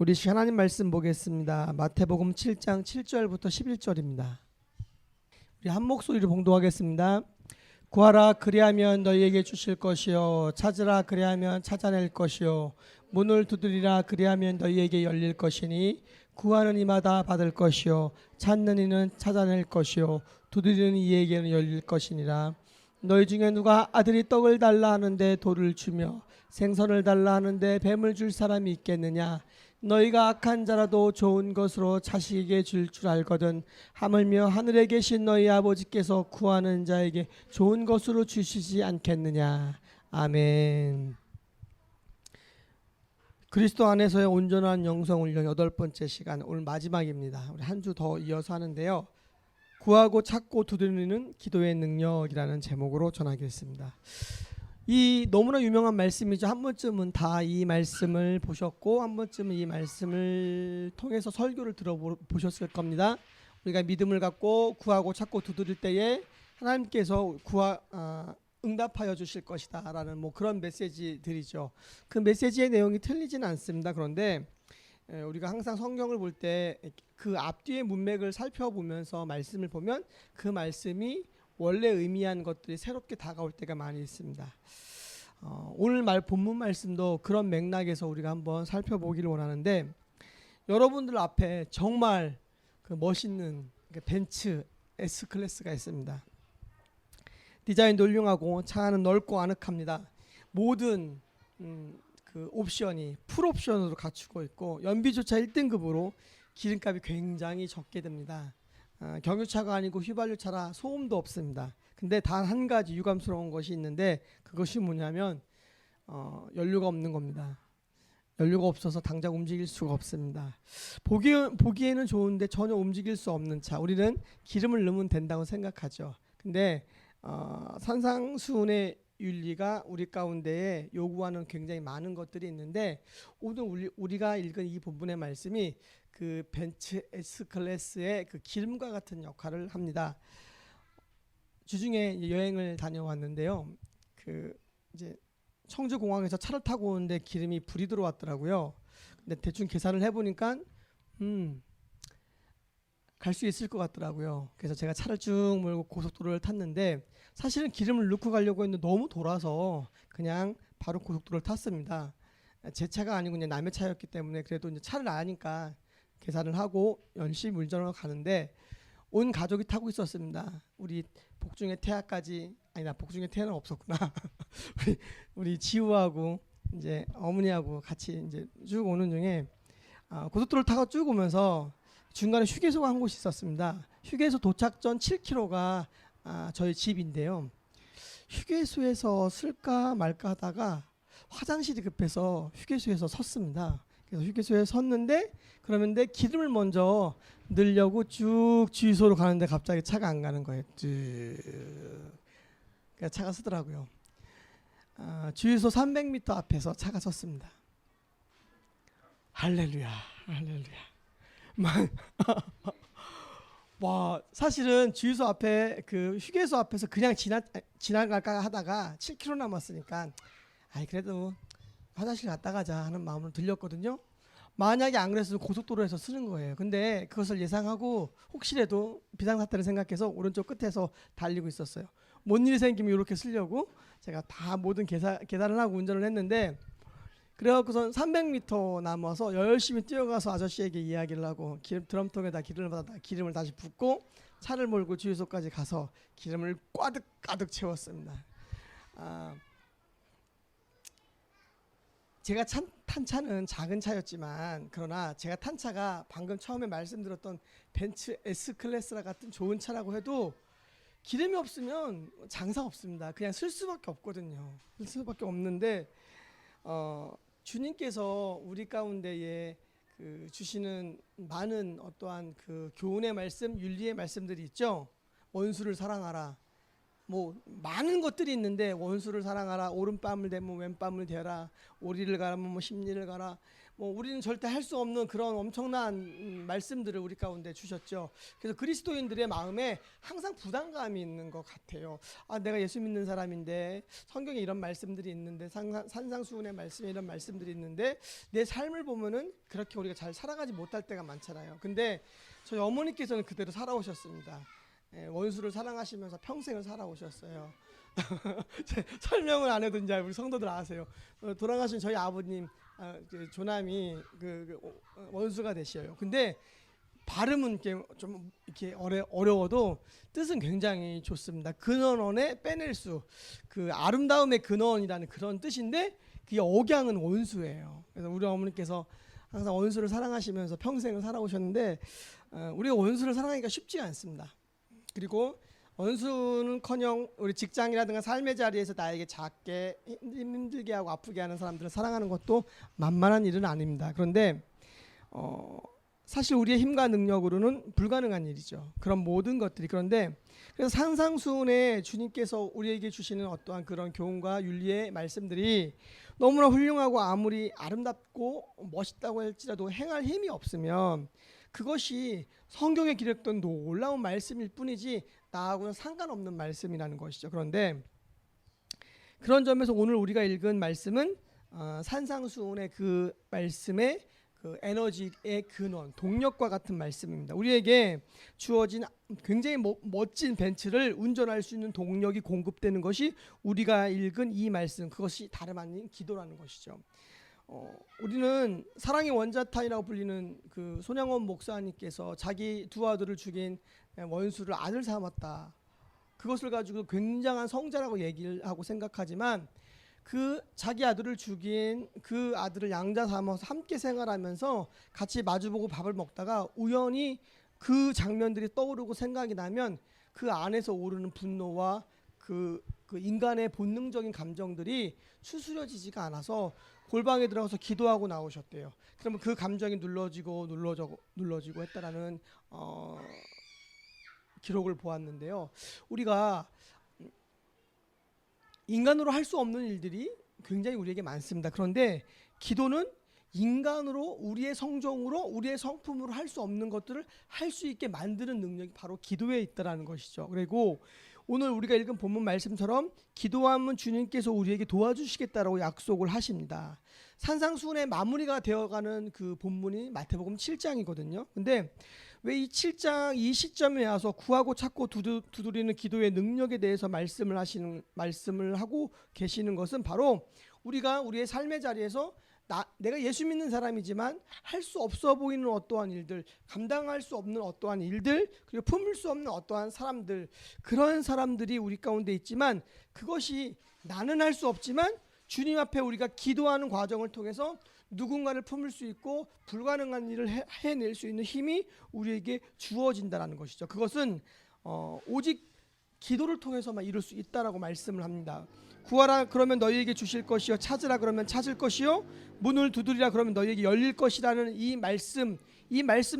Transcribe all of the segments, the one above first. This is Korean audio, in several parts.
우리 하나님 말씀 보겠습니다. 마태복음 7장 7절부터 11절입니다. 우리 한 목소리로 봉독하겠습니다. 구하라 그리하면 너희에게 주실 것이요 찾으라 그리하면 찾아낼 것이요 문을 두드리라 그리하면 너희에게 열릴 것이니 구하는 이마다 받을 것이요 찾는 이는 찾아낼 것이요 두드리는 이에게는 열릴 것이니라. 너희 중에 누가 아들이 떡을 달라 하는데 돌을 주며 생선을 달라 하는데 뱀을 줄 사람이 있겠느냐. 너희가 악한 자라도 좋은 것으로 자식에게 줄 알거든 하물며 하늘에 계신 너희 아버지께서 구하는 자에게 좋은 것으로 주시지 않겠느냐. 아멘. 그리스도 안에서의 온전한 영성 훈련 8번째 시간, 오늘 마지막입니다. 우리 한 주 더 이어서 하는데요. 구하고 찾고 두드리는 기도의 능력이라는 제목으로 전하겠습니다. 이 너무나 유명한 말씀이죠. 한 번쯤은 다 이 말씀을 보셨고 한 번쯤은 이 말씀을 통해서 설교를 들어보셨을 겁니다. 우리가 믿음을 갖고 구하고 찾고 두드릴 때에 하나님께서 응답하여 주실 것이다 라는 그런 메시지들이죠. 그 메시지의 내용이 틀리지는 않습니다. 그런데 우리가 항상 성경을 볼 때 그 앞뒤의 문맥을 살펴보면서 말씀을 보면 그 말씀이 원래 의미한 것들이 새롭게 다가올 때가 많이 있습니다. 오늘 본문 말씀도 그런 맥락에서 우리가 한번 살펴보기를 원하는데, 여러분들 앞에 정말 그 멋있는 벤츠 S클래스가 있습니다. 디자인도 훌륭하고 차 안은 넓고 아늑합니다. 모든 그 옵션이 풀옵션으로 갖추고 있고 연비조차 1등급으로 기름값이 굉장히 적게 됩니다. 경유차가 아니고 휘발유차라 소음도 없습니다. 근데 단 한 가지 유감스러운 것이 있는데 그것이 뭐냐면 연료가 없는 겁니다. 연료가 없어서 당장 움직일 수가 없습니다. 보기에는 좋은데 전혀 움직일 수 없는 차. 우리는 기름을 넣으면 된다고 생각하죠. 근데 산상수훈의 윤리가 우리 가운데에 요구하는 굉장히 많은 것들이 있는데, 오늘 우리가 읽은 이 본문의 말씀이 그 벤츠 S클래스의 그 기름과 같은 역할을 합니다. 주중에 여행을 다녀왔는데요. 그 이제 청주공항에서 차를 타고 오는데 기름이 불이 들어왔더라고요. 근데 대충 계산을 해보니까 갈 수 있을 것 같더라고요. 그래서 제가 차를 쭉 몰고 고속도로를 탔는데, 사실은 기름을 넣고 가려고 했는데 너무 돌아서 그냥 바로 고속도로를 탔습니다. 제 차가 아니고 그냥 남의 차였기 때문에 그래도 이제 차를 아니까 계산을 하고 열심히 운전을 가는데, 온 가족이 타고 있었습니다. 우리 복중의 태아까지, 아니다, 복중의 태아는 없었구나. 우리 지우하고 이제 어머니하고 같이 이제 쭉 오는 중에 고속도로를 타고 쭉 오면서 중간에 휴게소가 한 곳이 있었습니다. 휴게소 도착 전 7km가 저희 집인데요. 휴게소에서 쓸까 말까 하다가 화장실이 급해서 휴게소에서 섰습니다. 그래서 휴게소에 섰는데, 그러는데 기름을 먼저 넣으려고 쭉 주유소로 가는데 갑자기 차가 안 가는 거예요. 그래서 차가 서더라고요. 주유소 300m 앞에서 차가 섰습니다. 할렐루야, 할렐루야. 와, 사실은 주유소 앞에 그 휴게소 앞에서 그냥 지나갈까 하다가 7km 남았으니까 그래도 화장실 갔다 가자 하는 마음으로 들렸거든요. 만약에 안 그랬으면 고속도로에서 쓰는 거예요. 근데 그것을 예상하고 혹시라도 비상사태를 생각해서 오른쪽 끝에서 달리고 있었어요. 뭔 일이 생기면 이렇게 쓰려고 제가 다 모든 계산을 하고 운전을 했는데, 그래갖고선 300m 남아서 열심히 뛰어가서 아저씨에게 이야기를 하고 드럼통에다 기름을 다시 붓고 차를 몰고 주유소까지 가서 기름을 가득 채웠습니다. 제가 탄 차는 작은 차였지만, 그러나 제가 탄 차가 방금 처음에 말씀드렸던 벤츠 S클래스라 같은 좋은 차라고 해도 기름이 없으면 장사 없습니다. 그냥 쓸 수밖에 없거든요. 쓸 수밖에 없는데 주님께서 우리 가운데에 그 주시는 많은 어떠한 그 교훈의 말씀, 윤리의 말씀들이 있죠. 원수를 사랑하라. 많은 것들이 있는데, 원수를 사랑하라, 오른뺨을 대면 왼뺨을 대라, 오리를 가라면 십리를 가라, 뭐 우리는 절대 할 수 없는 그런 엄청난 말씀들을 우리 가운데 주셨죠. 그래서 그리스도인들의 마음에 항상 부담감이 있는 것 같아요. 아, 내가 예수 믿는 사람인데 성경에 이런 말씀들이 있는데 산상수훈의 말씀에 이런 말씀들이 있는데 내 삶을 보면은 그렇게 우리가 잘 살아가지 못할 때가 많잖아요. 근데 저희 어머니께서는 그대로 살아오셨습니다. 원수를 사랑하시면서 평생을 살아오셨어요. 설명을 안 해도 이제 우리 성도들 아세요. 돌아가신 저희 아버님 조남이 원수가 되셔요. 근데 발음은 좀 이렇게 어려워도 뜻은 굉장히 좋습니다. 근원원에 빼낼 수, 그 아름다움의 근원이라는 그런 뜻인데 그게 억양은 원수예요. 그래서 우리 어머니께서 항상 원수를 사랑하시면서 평생을 살아오셨는데 우리가 원수를 사랑하기가 쉽지 않습니다. 그리고 원수는커녕 우리 직장이라든가 삶의 자리에서 나에게 작게 힘들게 하고 아프게 하는 사람들을 사랑하는 것도 만만한 일은 아닙니다. 그런데 사실 우리의 힘과 능력으로는 불가능한 일이죠. 그런 모든 것들이. 그런데 그래서 산상수훈에 주님께서 우리에게 주시는 어떠한 그런 교훈과 윤리의 말씀들이 너무나 훌륭하고 아무리 아름답고 멋있다고 할지라도 행할 힘이 없으면 그것이 성경에 기록된 놀라운 말씀일 뿐이지 나하고는 상관없는 말씀이라는 것이죠. 그런데 그런 점에서 오늘 우리가 읽은 말씀은 산상수훈의 그 말씀의 그 에너지의 근원, 동력과 같은 말씀입니다. 우리에게 주어진 굉장히 멋진 벤츠를 운전할 수 있는 동력이 공급되는 것이 우리가 읽은 이 말씀, 그것이 다름 아닌 기도라는 것이죠. 우리는 사랑의 원자탄이라고 불리는 그 손양원 목사님께서 자기 두 아들을 죽인 원수를 아들 삼았다. 그것을 가지고 굉장한 성자라고 얘기를 하고 생각하지만 그 자기 아들을 죽인 그 아들을 양자 삼아서 함께 생활하면서 같이 마주보고 밥을 먹다가 우연히 그 장면들이 떠오르고 생각이 나면 그 안에서 오르는 분노와 그 인간의 본능적인 감정들이 추스려지지가 않아서 골방에 들어가서 기도하고 나오셨대요. 그러면 그 감정이 눌러지고 했다라는 기록을 보았는데요. 우리가 인간으로 할 수 없는 일들이 굉장히 우리에게 많습니다. 그런데 기도는 인간으로 우리의 성정으로 우리의 성품으로 할 수 없는 것들을 할 수 있게 만드는 능력이 바로 기도에 있다라는 것이죠. 그리고 오늘 우리가 읽은 본문 말씀처럼 기도하면 주님께서 우리에게 도와주시겠다라고 약속을 하십니다. 산상수훈의 마무리가 되어가는 그 본문이 마태복음 7장이거든요. 근데 왜 이 7장 이 시점에 와서 구하고 찾고 두드리는 기도의 능력에 대해서 말씀을 하고 계시는 것은 바로 우리가 우리의 삶의 자리에서 내가 예수 믿는 사람이지만 할 수 없어 보이는 어떠한 일들, 감당할 수 없는 어떠한 일들, 그리고 품을 수 없는 어떠한 사람들, 그런 사람들이 우리 가운데 있지만 그것이 나는 할 수 없지만 주님 앞에 우리가 기도하는 과정을 통해서 누군가를 품을 수 있고 불가능한 일을 해낼 수 있는 힘이 우리에게 주어진다는 것이죠. 그것은 오직 기도를 통해서만 이룰 수 있다라고 말씀을 합니다. 구하라 그러면 너희에게 주실 것이요, 찾으라 그러면 찾을 것이요, 문을 두드리라 그러면 너희에게 열릴 것이라는 이 말씀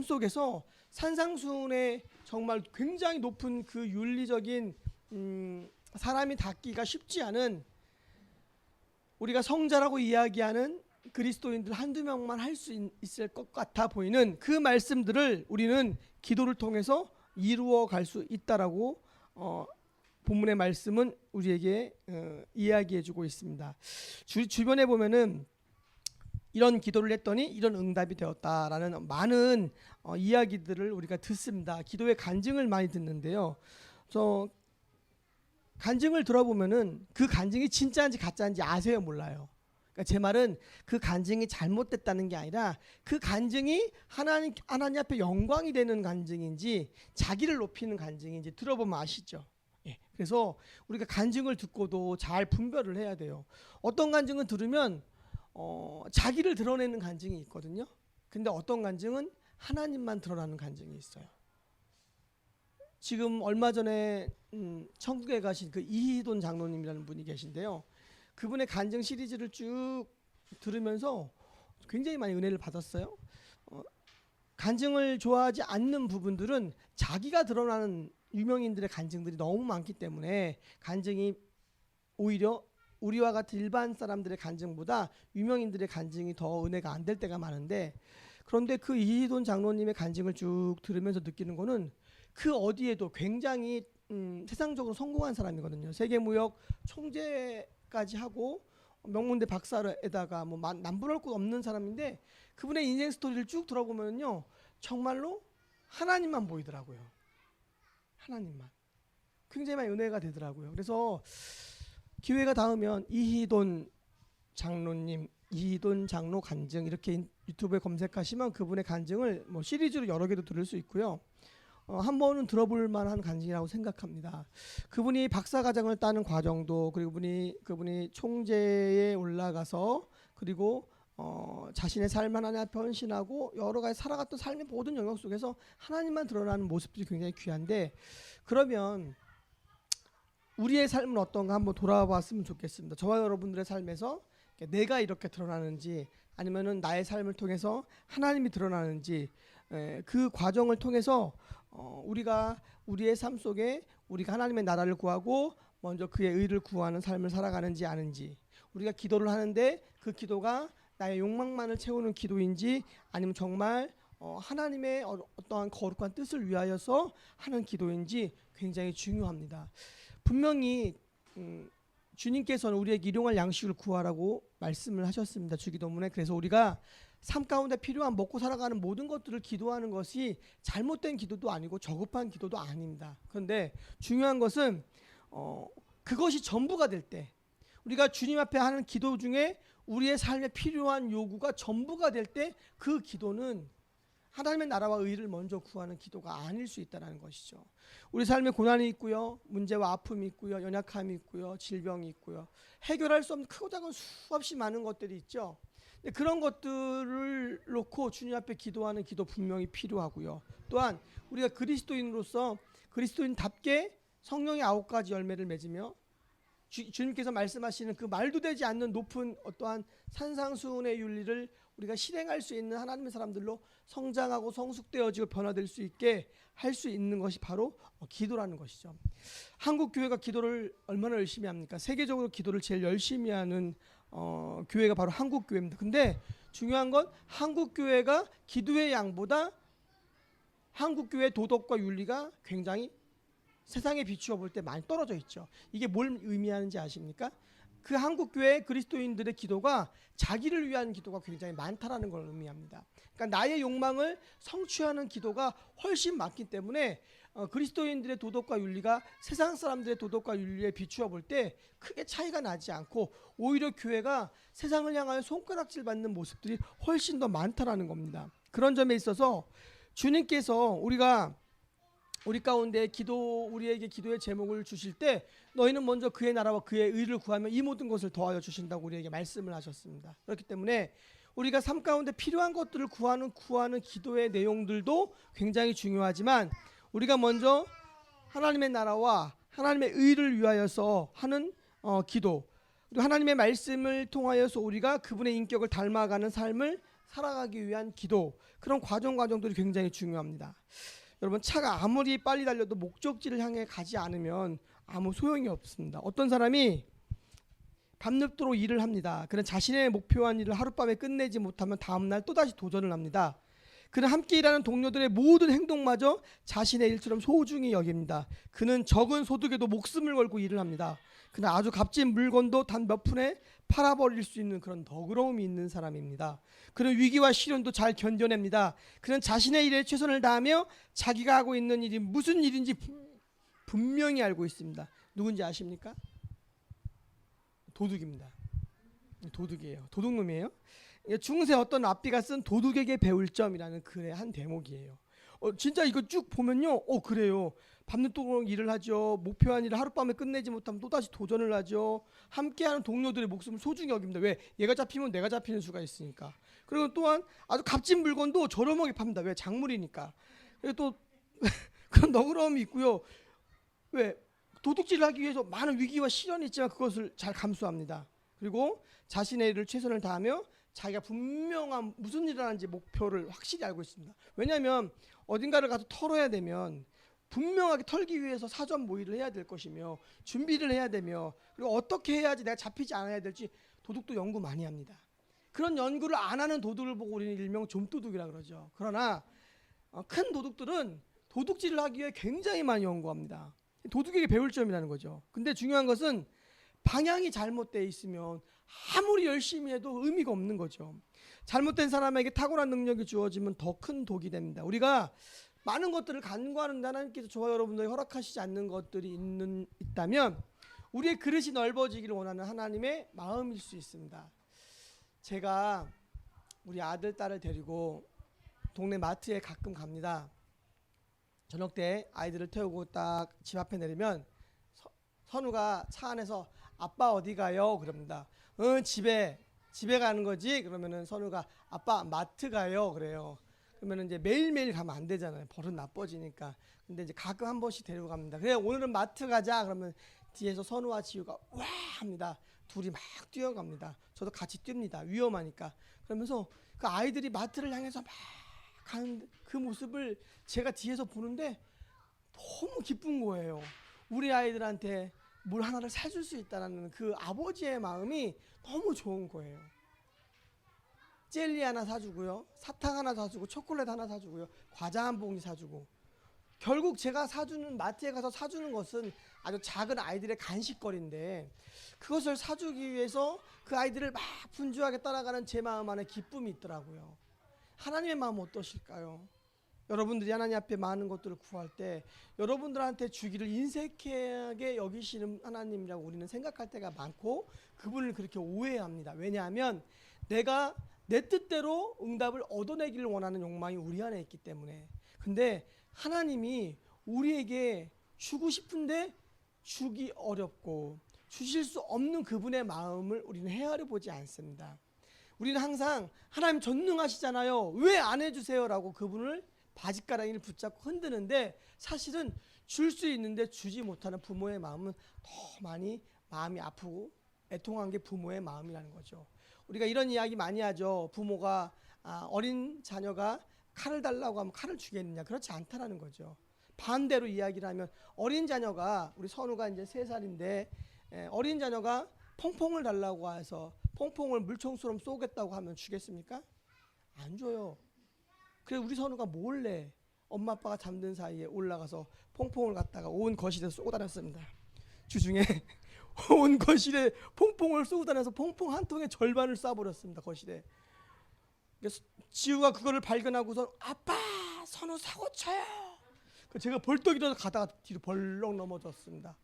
속에서 산상수훈의 정말 굉장히 높은 그 윤리적인 사람이 닿기가 쉽지 않은, 우리가 성자라고 이야기하는 그리스도인들 한두 명만 할 수 있을 것 같아 보이는 그 말씀들을 우리는 기도를 통해서 이루어 갈 수 있다라고 본문의 말씀은 우리에게 이야기해 주고 있습니다. 주변에 보면은 이런 기도를 했더니 이런 응답이 되었다라는 많은 이야기들을 우리가 듣습니다. 기도의 간증을 많이 듣는데요. 간증을 들어보면은 그 간증이 진짜인지 가짜인지 아세요, 몰라요? 그러니까 제 말은 그 간증이 잘못됐다는 게 아니라 그 간증이 하나님 앞에 영광이 되는 간증인지 자기를 높이는 간증인지 들어보면 아시죠? 그래서 우리가 간증을 듣고도 잘 분별을 해야 돼요. 어떤 간증은 들으면 자기를 드러내는 간증이 있거든요. 근데 어떤 간증은 하나님만 드러나는 간증이 있어요. 지금 얼마 전에 천국에 가신 그 이희돈 장로님이라는 분이 계신데요. 그분의 간증 시리즈를 쭉 들으면서 굉장히 많이 은혜를 받았어요. 간증을 좋아하지 않는 부분들은 자기가 드러나는 유명인들의 간증들이 너무 많기 때문에 간증이 오히려 우리와 같은 일반 사람들의 간증보다 유명인들의 간증이 더 은혜가 안 될 때가 많은데, 그런데 그 이희돈 장로님의 간증을 쭉 들으면서 느끼는 거는 그 어디에도 굉장히 세상적으로 성공한 사람이거든요. 세계무역 총재까지 하고 명문대 박사에다가 뭐 남부럴 것 없는 사람인데, 그분의 인생 스토리를 쭉 들어보면요 정말로 하나님만 보이더라고요. 하나님만. 굉장히 많이 은혜가 되더라고요. 그래서 기회가 닿으면 이희돈 장로님, 이희돈 장로 간증 이렇게 유튜브에 검색하시면 그분의 간증을 뭐 시리즈로 여러 개도 들을 수 있고요. 한 번은 들어볼 만한 간증이라고 생각합니다. 그분이 박사과정을 따는 과정도, 그리고 그분이 총재에 올라가서, 그리고 자신의 삶 하나에 헌신하고 여러 가지 살아갔던 삶의 모든 영역 속에서 하나님만 드러나는 모습들이 굉장히 귀한데, 그러면 우리의 삶은 어떤가 한번 돌아봤으면 좋겠습니다. 저와 여러분들의 삶에서 내가 이렇게 드러나는지, 아니면은 나의 삶을 통해서 하나님이 드러나는지, 그 과정을 통해서 우리가 우리의 삶 속에 우리가 하나님의 나라를 구하고 먼저 그의 의를 구하는 삶을 살아가는지 아는지, 우리가 기도를 하는데 그 기도가 나의 욕망만을 채우는 기도인지, 아니면 정말 하나님의 어떠한 거룩한 뜻을 위하여서 하는 기도인지 굉장히 중요합니다. 분명히 주님께서는 우리에게 일용할 양식을 구하라고 말씀을 하셨습니다. 주기도문에. 그래서 우리가 삶 가운데 필요한 먹고 살아가는 모든 것들을 기도하는 것이 잘못된 기도도 아니고 저급한 기도도 아닙니다. 그런데 중요한 것은 그것이 전부가 될 때, 우리가 주님 앞에 하는 기도 중에 우리의 삶에 필요한 요구가 전부가 될 때 그 기도는 하나님의 나라와 의를 먼저 구하는 기도가 아닐 수 있다는 것이죠. 우리 삶에 고난이 있고요, 문제와 아픔이 있고요, 연약함이 있고요, 질병이 있고요, 해결할 수 없는 크고 작은 수없이 많은 것들이 있죠. 그런 것들을 놓고 주님 앞에 기도하는 기도 분명히 필요하고요. 또한 우리가 그리스도인으로서 그리스도인답게 성령의 9가지 열매를 맺으며 주님께서 말씀하시는 그 말도 되지 않는 높은 어떠한 산상수훈의 윤리를 우리가 실행할 수 있는 하나님의 사람들로 성장하고 성숙되어지고 변화될 수 있게 할 수 있는 것이 바로 기도라는 것이죠. 한국 교회가 기도를 얼마나 열심히 합니까? 세계적으로 기도를 제일 열심히 하는 교회가 바로 한국 교회입니다. 근데 중요한 건 한국 교회가 기도의 양보다 한국 교회의 도덕과 윤리가 굉장히 세상에 비추어 볼 때 많이 떨어져 있죠. 이게 뭘 의미하는지 아십니까? 그 한국 교회 그리스도인들의 기도가 자기를 위한 기도가 굉장히 많다라는 걸 의미합니다. 그러니까 나의 욕망을 성취하는 기도가 훨씬 많기 때문에 그리스도인들의 도덕과 윤리가 세상 사람들의 도덕과 윤리에 비추어 볼 때 크게 차이가 나지 않고, 오히려 교회가 세상을 향하여 손가락질 받는 모습들이 훨씬 더 많다라는 겁니다. 그런 점에 있어서 주님께서 우리 가운데 우리에게 기도의 제목을 주실 때 너희는 먼저 그의 나라와 그의 의를 구하면 이 모든 것을 더하여 주신다고 우리에게 말씀을 하셨습니다. 그렇기 때문에 우리가 삶 가운데 필요한 것들을 구하는 기도의 내용들도 굉장히 중요하지만, 우리가 먼저 하나님의 나라와 하나님의 의를 위하여서 하는 기도, 그리고 하나님의 말씀을 통하여서 우리가 그분의 인격을 닮아가는 삶을 살아가기 위한 기도, 그런 과정들이 굉장히 중요합니다. 여러분, 차가 아무리 빨리 달려도 목적지를 향해 가지 않으면 아무 소용이 없습니다. 어떤 사람이 밤늦도록 일을 합니다. 그는 자신의 목표한 일을 하룻밤에 끝내지 못하면 다음날 또다시 도전을 합니다. 그는 함께 일하는 동료들의 모든 행동마저 자신의 일처럼 소중히 여깁니다. 그는 적은 소득에도 목숨을 걸고 일을 합니다. 그는 아주 값진 물건도 단 몇 푼에 팔아버릴 수 있는 그런 너그러움이 있는 사람입니다. 그는 위기와 시련도 잘 견뎌냅니다. 그는 자신의 일에 최선을 다하며 자기가 하고 있는 일이 무슨 일인지 분명히 알고 있습니다. 누군지 아십니까? 도둑입니다. 도둑이에요. 도둑놈이에요. 중세 어떤 랍비가 쓴 도둑에게 배울 점이라는 글의 한 대목이에요. 진짜 이거 쭉 보면요, 그래요. 밤늦도록 일을 하죠. 목표한 일을 하룻밤에 끝내지 못하면 또다시 도전을 하죠. 함께하는 동료들의 목숨을 소중히 여깁니다. 왜? 얘가 잡히면 내가 잡히는 수가 있으니까. 그리고 또한 아주 값진 물건도 저렴하게 팝니다. 왜? 작물이니까. 그리고 또 그런 너그러움이 있고요. 왜? 도둑질을 하기 위해서 많은 위기와 시련이 있지만 그것을 잘 감수합니다. 그리고 자신의 일을 최선을 다하며 자기가 분명한 무슨 일을 하는지 목표를 확실히 알고 있습니다. 왜냐하면 어딘가를 가서 털어야 되면 분명하게 털기 위해서 사전 모의를 해야 될 것이며 준비를 해야 되며 그리고 어떻게 해야지 내가 잡히지 않아야 될지 도둑도 연구 많이 합니다. 그런 연구를 안 하는 도둑을 보고 우리는 일명 좀도둑이라 그러죠. 그러나 큰 도둑들은 도둑질을 하기 위해 굉장히 많이 연구합니다. 도둑에게 배울 점이라는 거죠. 근데 중요한 것은 방향이 잘못되어 있으면 아무리 열심히 해도 의미가 없는 거죠. 잘못된 사람에게 탁월한 능력이 주어지면 더 큰 독이 됩니다. 우리가 많은 것들을 간구하는데 하나님께서 저와 여러분들이 허락하시지 않는 것들이 있다면 우리의 그릇이 넓어지기를 원하는 하나님의 마음일 수 있습니다. 제가 우리 아들, 딸을 데리고 동네 마트에 가끔 갑니다. 저녁 때 아이들을 태우고 딱 집 앞에 내리면 선우가 차 안에서 아빠 어디 가요? 그럽니다. 집에 가는 거지? 그러면은 선우가 아빠 마트 가요? 그래요. 그러면 이제 매일매일 가면 안 되잖아요. 버릇 나빠지니까. 근데 이제 가끔 한 번씩 데리고 갑니다. 그래 오늘은 마트 가자. 그러면 뒤에서 선우와 지우가 와 합니다. 둘이 막 뛰어갑니다. 저도 같이 뜁니다. 위험하니까. 그러면서 그 아이들이 마트를 향해서 막 가는 그 모습을 제가 뒤에서 보는데 너무 기쁜 거예요. 우리 아이들한테 뭘 하나를 사줄 수 있다는 그 아버지의 마음이 너무 좋은 거예요. 젤리 하나 사주고요, 사탕 하나 사주고, 초콜릿 하나 사주고요, 과자 한 봉지 사주고. 결국 제가 사주는 마트에 가서 사주는 것은 아주 작은 아이들의 간식거리인데 그것을 사주기 위해서 그 아이들을 막 분주하게 따라가는 제 마음 안에 기쁨이 있더라고요. 하나님의 마음 어떠실까요? 여러분들이 하나님 앞에 많은 것들을 구할 때 여러분들한테 주기를 인색하게 여기시는 하나님이라고 우리는 생각할 때가 많고 그분을 그렇게 오해합니다. 왜냐하면 내가 내 뜻대로 응답을 얻어내기를 원하는 욕망이 우리 안에 있기 때문에. 근데 하나님이 우리에게 주고 싶은데 주기 어렵고 주실 수 없는 그분의 마음을 우리는 헤아려 보지 않습니다. 우리는 항상 하나님 전능하시잖아요. 왜 안 해주세요? 라고 그분을 바짓가랑이를 붙잡고 흔드는데 사실은 줄 수 있는데 주지 못하는 부모의 마음은 더 많이 마음이 아프고 애통한 게 부모의 마음이라는 거죠. 우리가 이런 이야기 많이 하죠. 부모가 어린 자녀가 칼을 달라고 하면 칼을 주겠느냐. 그렇지 않다라는 거죠. 반대로 이야기를 하면 어린 자녀가 우리 선우가 이제 3살인데 어린 자녀가 퐁퐁을 달라고 해서 퐁퐁을 물총처럼 쏘겠다고 하면 주겠습니까? 안 줘요. 그래서 우리 선우가 몰래 엄마 아빠가 잠든 사이에 올라가서 퐁퐁을 갖다가 온 거실에 쏘고 다녔습니다. 주중에 온 거실에 퐁퐁을 쏘고 다녀서 퐁퐁 한 통의 절반을 쏴버렸습니다. 거실에. 그래서 지우가 그거를 발견하고서 아빠 선우 사고 쳐요. 제가 벌떡 일어나서 가다가 뒤로 벌렁 넘어졌습니다.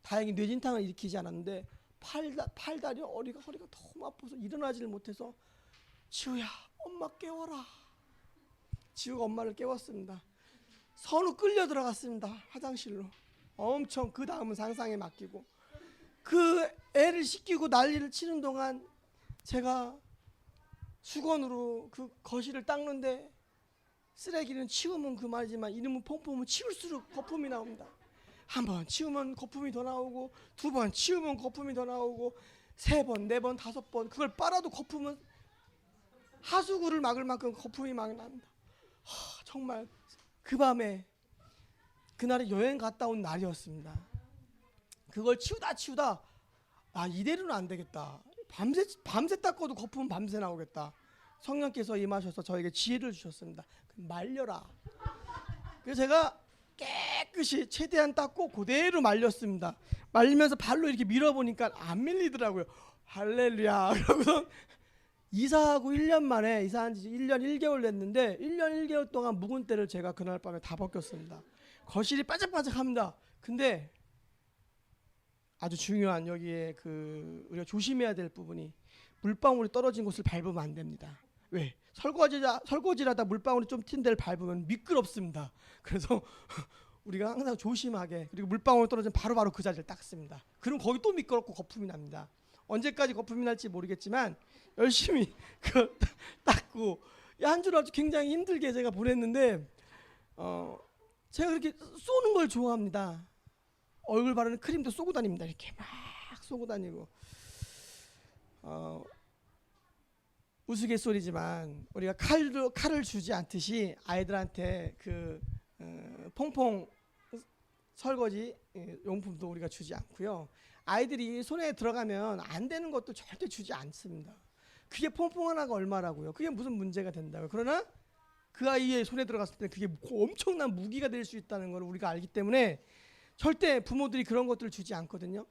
다행히 뇌진탕을 일으키지 않았는데 팔다리 허리가 너무 아파서 일어나지를 못해서 지우야 엄마 깨워라. 지우가 엄마를 깨웠습니다. 선우 끌려 들어갔습니다. 화장실로. 엄청 그 다음은 상상에 맡기고 그 애를 씻기고 난리를 치는 동안 제가 수건으로 그 거실을 닦는데 쓰레기는 치우면 그만이지만 이놈은 퐁퐁은 치울수록 거품이 나옵니다. 한 번 치우면 거품이 더 나오고 2번 치우면 거품이 더 나오고 3번, 4번, 5번 그걸 빨아도 거품은 하수구를 막을 만큼 거품이 막 납니다. 정말 그 밤에 그날은 여행 갔다 온 날이었습니다. 그걸 치우다 이대로는 안 되겠다. 밤새 닦아도 거품은 밤새 나오겠다. 성령께서 임하셔서 저에게 지혜를 주셨습니다. 말려라. 그래서 제가 깨끗이 최대한 닦고 그대로 말렸습니다. 말리면서 발로 이렇게 밀어보니까 안 밀리더라고요. 할렐루야. 그러고서 이사하고 1년 만에 이사한 지 1년 1개월 됐는데 1년 1개월 동안 묵은 때를 제가 그날 밤에 다 벗겼습니다. 거실이 반짝반짝합니다. 근데 아주 중요한 여기에 우리가 조심해야 될 부분이 물방울이 떨어진 곳을 밟으면 안 됩니다. 왜? 설거지하다 물방울이 좀 튄 데를 밟으면 미끄럽습니다. 그래서 우리가 항상 조심하게 그리고 물방울이 떨어지면 바로바로 그 자리를 닦습니다. 그럼 거기 또 미끄럽고 거품이 납니다. 언제까지 거품이 날지 모르겠지만 열심히 닦고 한 주를 아주 굉장히 힘들게 제가 보냈는데 제가 그렇게 쏘는 걸 좋아합니다. 얼굴 바르는 크림도 쏘고 다닙니다. 이렇게 막 쏘고 다니고 우스갯소리지만 우리가 칼을 주지 않듯이 아이들한테 퐁퐁 설거지 용품도 우리가 주지 않고요. 아이들이 손에 들어가면 안 되는 것도 절대 주지 않습니다. 그게 퐁퐁 하나가 얼마라고요? 그게 무슨 문제가 된다고요? 그러나 그 아이의 손에 들어갔을 때 그게 엄청난 무기가 될 수 있다는 걸 우리가 알기 때문에 절대 부모들이 그런 것들을 주지 않거든요.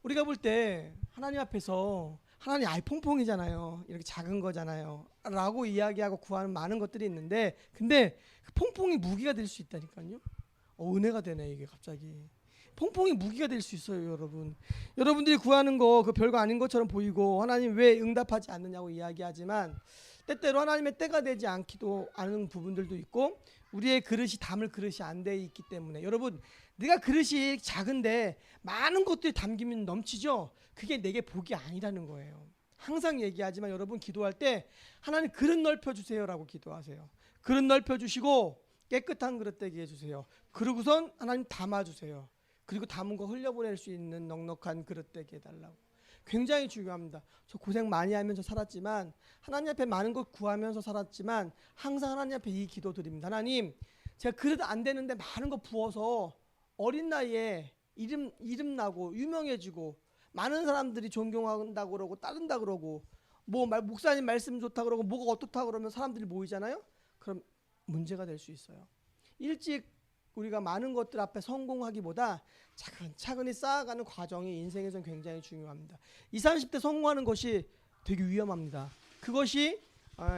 우리가 볼 때 하나님 앞에서 하나님 아이 퐁퐁이잖아요. 이렇게 작은 거잖아요. 라고 이야기하고 구하는 많은 것들이 있는데 근데 그 퐁퐁이 무기가 될 수 있다니까요. 은혜가 되네 이게 갑자기. 퐁퐁이 무기가 될 수 있어요, 여러분. 여러분들이 구하는 거 그 별거 아닌 것처럼 보이고 하나님 왜 응답하지 않느냐고 이야기하지만 때때로 하나님의 때가 되지 않기도 하는 부분들도 있고 우리의 그릇이 담을 그릇이 안 돼 있기 때문에 여러분 네가 그릇이 작은데 많은 것들이 담기면 넘치죠. 그게 내게 복이 아니라는 거예요. 항상 얘기하지만 여러분 기도할 때 하나님 그릇 넓혀주세요라고 기도하세요. 그릇 넓혀주시고 깨끗한 그릇 되게 해주세요. 그러고선 하나님 담아주세요. 그리고 담은 거 흘려보낼 수 있는 넉넉한 그릇 되게 해달라고. 굉장히 중요합니다. 저 고생 많이 하면서 살았지만 하나님 앞에 많은 것 구하면서 살았지만 항상 하나님 앞에 이 기도 드립니다. 하나님 제가 그릇 안 되는데 많은 거 부어서 어린 나이에 이름 나고 유명해지고 많은 사람들이 존경한다고 그러고 따른다 그러고 목사님 말씀 좋다 그러고 뭐가 어떻다 그러면 사람들이 모이잖아요. 그럼 문제가 될 수 있어요. 일찍 우리가 많은 것들 앞에 성공하기보다 차근차근히 쌓아가는 과정이 인생에서는 굉장히 중요합니다. 20, 30대 성공하는 것이 되게 위험합니다. 그것이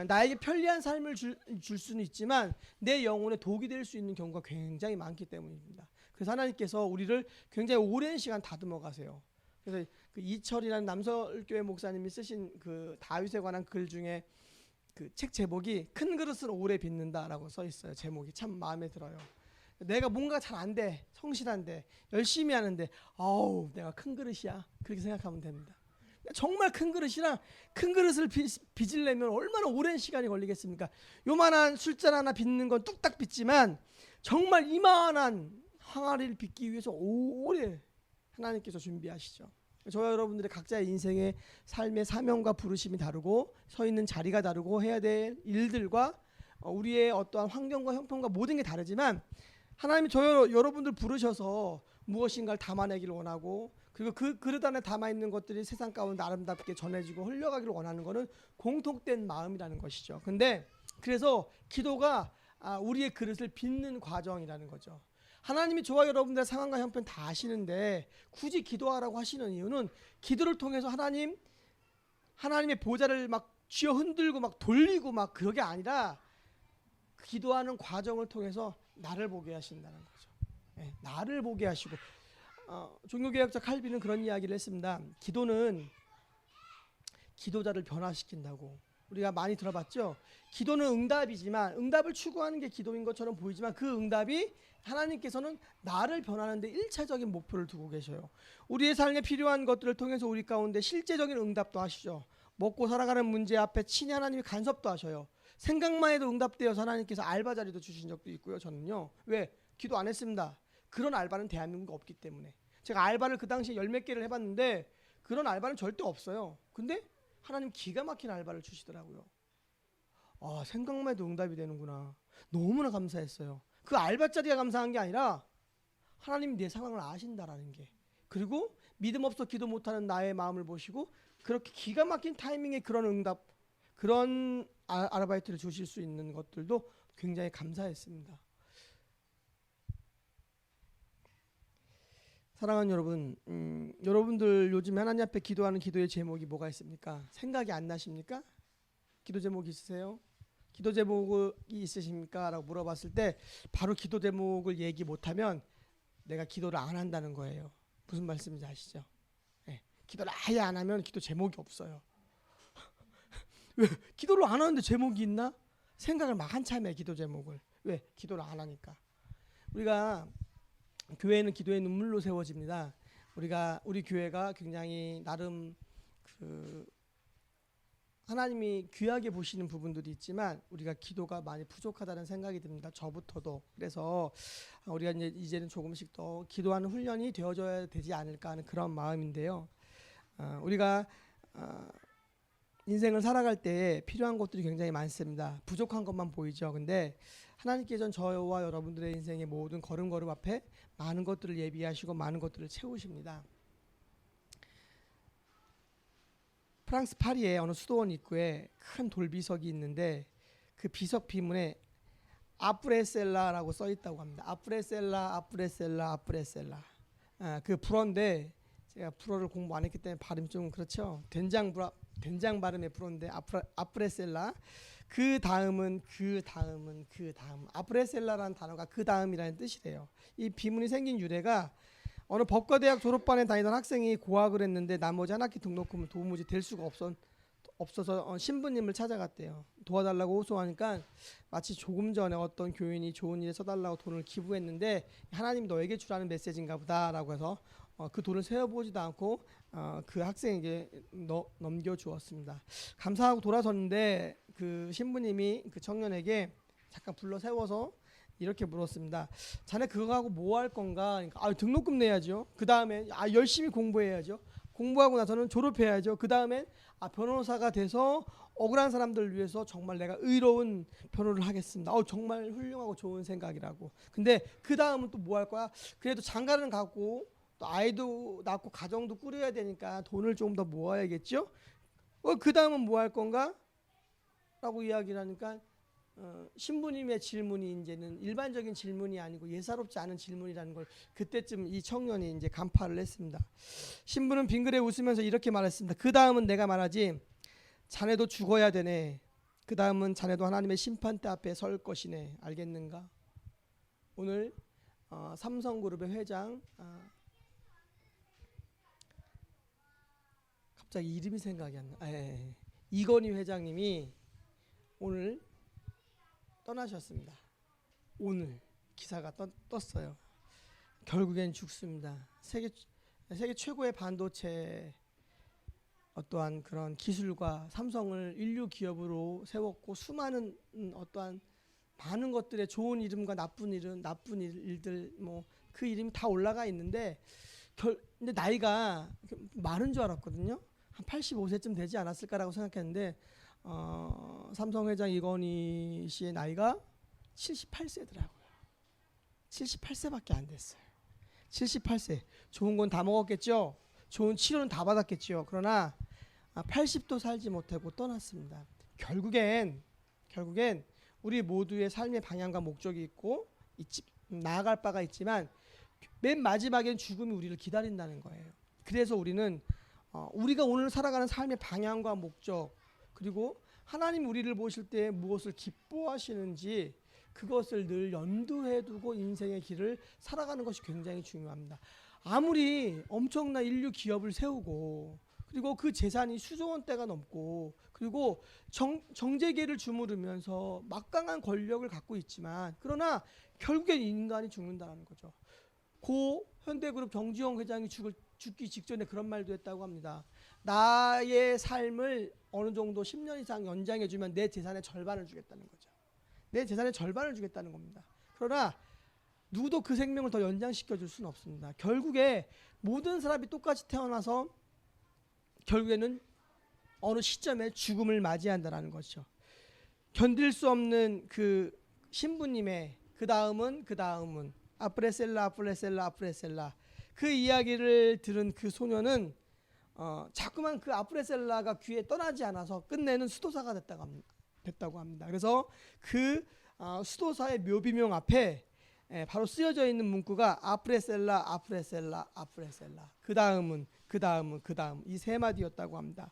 나에게 편리한 삶을 줄 수는 있지만 내 영혼에 독이 될 수 있는 경우가 굉장히 많기 때문입니다. 그래서 하나님께서 우리를 굉장히 오랜 시간 다듬어 가세요. 그래서 그 이철이라는 남설교회 목사님이 쓰신 그 다윗에 관한 글 중에 그 책 제목이 큰 그릇은 오래 빚는다라고 써 있어요. 제목이 참 마음에 들어요. 내가 뭔가 잘 안 돼, 성실한데, 열심히 하는데, 내가 큰 그릇이야. 그렇게 생각하면 됩니다. 정말 큰 그릇이라 큰 그릇을 빚으려면 얼마나 오랜 시간이 걸리겠습니까? 요만한 술잔 하나 빚는 건 뚝딱 빚지만 정말 이만한 항아리를 빚기 위해서 오래 하나님께서 준비하시죠. 저와 여러분들의 각자의 인생의 삶의 사명과 부르심이 다르고 서 있는 자리가 다르고 해야 될 일들과 우리의 어떠한 환경과 형편과 모든 게 다르지만 하나님이 여러분들 부르셔서 무엇인가를 담아내기를 원하고 그리고 그 그릇 안에 담아있는 것들이 세상 가운데 아름답게 전해지고 흘러가기를 원하는 것은 공통된 마음이라는 것이죠. 근데 그래서 기도가 우리의 그릇을 빚는 과정이라는 거죠. 하나님이 저와 여러분들의 상황과 형편 다 아시는데 굳이 기도하라고 하시는 이유는 기도를 통해서 하나님의 보좌를 막 쥐어 흔들고 막 돌리고 막 그게 아니라 기도하는 과정을 통해서 나를 보게 하신다는 거죠. 네, 나를 보게 하시고 종교개혁자 칼빈은 그런 이야기를 했습니다. 기도는 기도자를 변화시킨다고. 우리가 많이 들어봤죠. 기도는 응답이지만 응답을 추구하는 게 기도인 것처럼 보이지만 그 응답이 하나님께서는 나를 변화하는 데 1차적인 목표를 두고 계셔요. 우리의 삶에 필요한 것들을 통해서 우리 가운데 실제적인 응답도 하시죠. 먹고 살아가는 문제 앞에 친히 하나님이 간섭도 하셔요. 생각만 해도 응답되어서 하나님께서 알바 자리도 주신 적도 있고요. 저는요. 왜? 기도 안 했습니다. 그런 알바는 대한민국에 없기 때문에. 제가 알바를 그 당시에 열 몇 개를 해봤는데 그런 알바는 절대 없어요. 근데 하나님 기가 막힌 알바를 주시더라고요. 생각만 해도 응답이 되는구나. 너무나 감사했어요. 그 알바 자리가 감사한 게 아니라 하나님이 내 상황을 아신다라는 게. 그리고 믿음 없어 기도 못하는 나의 마음을 보시고 그렇게 기가 막힌 타이밍에 그런 응답, 그런 아르바이트를 주실 수 있는 것들도 굉장히 감사했습니다. 사랑하는 여러분, 여러분들 요즘 하나님 앞에 기도하는 기도의 제목이 뭐가 있습니까? 생각이 안 나십니까? 기도 제목 있으세요? 기도 제목이 있으십니까? 라고 물어봤을 때 바로 기도 제목을 얘기 못하면 내가 기도를 안 한다는 거예요. 무슨 말씀인지 아시죠? 네, 기도를 아예 안 하면 기도 제목이 없어요. 왜? 기도를 안 하는데 제목이 있나? 생각을 막 한참 해 기도 제목을. 왜? 기도를 안 하니까. 우리가 교회는 기도의 눈물로 세워집니다. 우리 교회가 굉장히 나름 하나님이 귀하게 보시는 부분들이 있지만 우리가 기도가 많이 부족하다는 생각이 듭니다. 저부터도. 그래서 우리가 이제는 조금씩 더 기도하는 훈련이 되어져야 되지 않을까 하는 그런 마음인데요. 우리가 인생을 살아갈 때 필요한 것들이 굉장히 많습니다. 부족한 것만 보이죠. 근데 하나님께서는 저와 여러분들의 인생의 모든 걸음걸음 앞에 많은 것들을 예비하시고 많은 것들을 채우십니다. 프랑스 파리의 어느 수도원 입구에 큰 돌비석이 있는데 그 비석 비문에 아프레셀라라고 써 있다고 합니다. 아프레셀라, 아프레셀라, 아프레셀라. 그 불어인데 제가 불어를 공부 안 했기 때문에 발음이 좀 그렇죠. 된장 발음의 불어인데 아프레셀라. 그 다음은 아프레셀라라는 단어가 그 다음이라는 뜻이래요. 이 비문이 생긴 유래가 어느 법과대학 졸업반에 다니던 학생이 고학을 했는데 나머지 한 학기 등록금을 도무지 될 수가 없어서 신부님을 찾아갔대요. 도와달라고 호소하니까 마치 조금 전에 어떤 교인이 좋은 일에 써달라고 돈을 기부했는데 하나님 너에게 주라는 메시지인가 보다라고 해서 그 돈을 세어보지도 않고 그 학생에게 넘겨주었습니다. 감사하고 돌아섰는데 그 신부님이 그 청년에게 잠깐 불러 세워서 이렇게 물었습니다. 자네 그거 하고 뭐 할 건가? 그러니까 등록금 내야죠. 그 다음에 열심히 공부해야죠. 공부하고 나서는 졸업해야죠. 그 다음엔 변호사가 돼서 억울한 사람들을 위해서 정말 내가 의로운 변호를 하겠습니다. 정말 훌륭하고 좋은 생각이라고. 근데 그 다음은 또 뭐 할 거야? 그래도 장가는 가고 또 아이도 낳고 가정도 꾸려야 되니까 돈을 좀 더 모아야겠죠. 그 다음은 뭐 할 건가? 라고 이야기를 하니까 신부님의 질문이 이제는 일반적인 질문이 아니고 예사롭지 않은 질문이라는 걸 그때쯤 이 청년이 이제 간파를 했습니다. 신부는 빙그레 웃으면서 이렇게 말했습니다. 그 다음은 내가 말하지. 자네도 죽어야 되네. 그 다음은 자네도 하나님의 심판대 앞에 설 것이네. 알겠는가? 오늘 삼성그룹의 회장 갑자기 이름이 생각이 안 나. 이건희 회장님이 오늘 떠나셨습니다. 오늘 기사가 떴어요. 결국엔 죽습니다. 세계 최고의 반도체 어떠한 그런 기술과 삼성을 인류 기업으로 세웠고 수많은 어떠한 많은 것들의 좋은 이름과 나쁜 일들 뭐 그 이름이 다 올라가 있는데 근데 나이가 많은 줄 알았거든요. 한 85세쯤 되지 않았을까라고 생각했는데 삼성 회장 이건희 씨의 나이가 78세더라고요. 78세밖에 안 됐어요. 78세. 좋은 건 다 먹었겠죠. 좋은 치료는 다 받았겠죠. 그러나 80도 살지 못하고 떠났습니다. 결국엔 우리 모두의 삶의 방향과 목적이 있고 나아갈 바가 있지만 맨 마지막엔 죽음이 우리를 기다린다는 거예요. 그래서 우리는 우리가 오늘 살아가는 삶의 방향과 목적 그리고 하나님 우리를 보실 때 무엇을 기뻐하시는지 그것을 늘 염두에 두고 인생의 길을 살아가는 것이 굉장히 중요합니다. 아무리 엄청난 인류 기업을 세우고 그리고 그 재산이 수조 원대가 넘고 그리고 정재계를 주무르면서 막강한 권력을 갖고 있지만 그러나 결국엔 인간이 죽는다는 거죠. 고 현대그룹 정지용 회장이 죽기 직전에 그런 말도 했다고 합니다. 나의 삶을 어느 정도 10년 이상 연장해주면 내 재산의 절반을 주겠다는 거죠. 내 재산의 절반을 주겠다는 겁니다. 그러나 누구도 그 생명을 더 연장시켜줄 수는 없습니다. 결국에 모든 사람이 똑같이 태어나서 결국에는 어느 시점에 죽음을 맞이한다는 것이죠. 견딜 수 없는 그 신부님의 그 다음은 아프레셀라 그 이야기를 들은 그 소녀는 자꾸만 그 아프레셀라가 귀에 떠나지 않아서 끝내는 수도사가 됐다고 합니다. 그래서 그 수도사의 묘비명 앞에 바로 쓰여져 있는 문구가 아프레셀라 그 다음 이 세 마디였다고 합니다.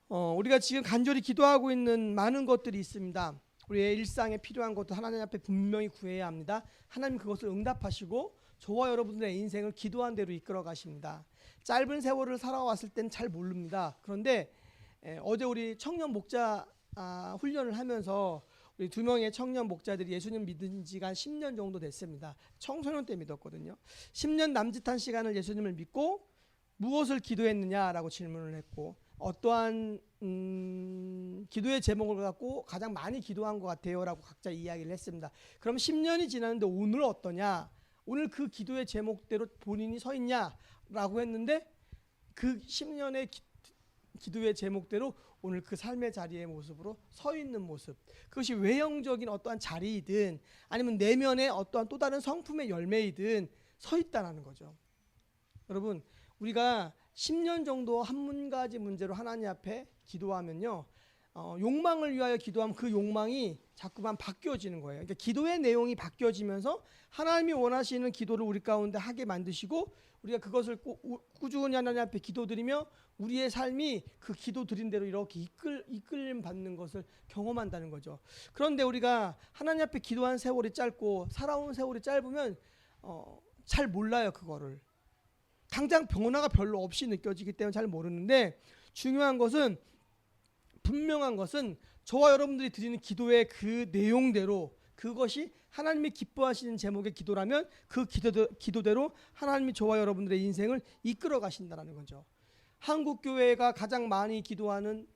우리가 지금 간절히 기도하고 있는 많은 것들이 있습니다. 우리의 일상에 필요한 것도 하나님 앞에 분명히 구해야 합니다. 하나님 그것을 응답하시고 저와 여러분들의 인생을 기도한 대로 이끌어 가십니다. 짧은 세월을 살아왔을 때는 잘 모릅니다. 그런데 어제 우리 청년 목자 훈련을 하면서 우리 2명의 청년 목자들이 예수님 믿은 지가 한 10년 정도 됐습니다. 청소년 때 믿었거든요. 10년 남짓한 시간을 예수님을 믿고 무엇을 기도했느냐라고 질문을 했고 어떠한 기도의 제목을 갖고 가장 많이 기도한 것 같아요 라고 각자 이야기를 했습니다. 그럼 10년이 지났는데 오늘 어떠냐? 오늘 그 기도의 제목대로 본인이 서 있냐라고 했는데 그 10년의 기도의 제목대로 오늘 그 삶의 자리의 모습으로 서 있는 모습, 그것이 외형적인 어떠한 자리이든 아니면 내면의 어떠한 또 다른 성품의 열매이든 서 있다는 거죠. 여러분, 우리가 10년 정도 한 가지 문제로 하나님 앞에 기도하면요, 욕망을 위하여 기도하면 그 욕망이 자꾸만 바뀌어지는 거예요. 그러니까 기도의 내용이 바뀌어지면서 하나님이 원하시는 기도를 우리 가운데 하게 만드시고, 우리가 그것을 꾸준히 하나님 앞에 기도드리며 우리의 삶이 그 기도 드린 대로 이렇게 이끌림 받는 것을 경험한다는 거죠. 그런데 우리가 하나님 앞에 기도한 세월이 짧고 살아온 세월이 짧으면 잘 몰라요. 그거를 당장 변화가 별로 없이 느껴지기 때문에 잘 모르는데, 중요한 것은, 분명한 것은 저와 여러분들이 드리는 기도의 그 내용대로, 그것이 하나님이 기뻐하시는 제목의 기도라면 그 기도대로 하나님이 저와 여러분들의 인생을 이끌어 가신다는 거죠. 한국 교회가 가장 많이 기도하는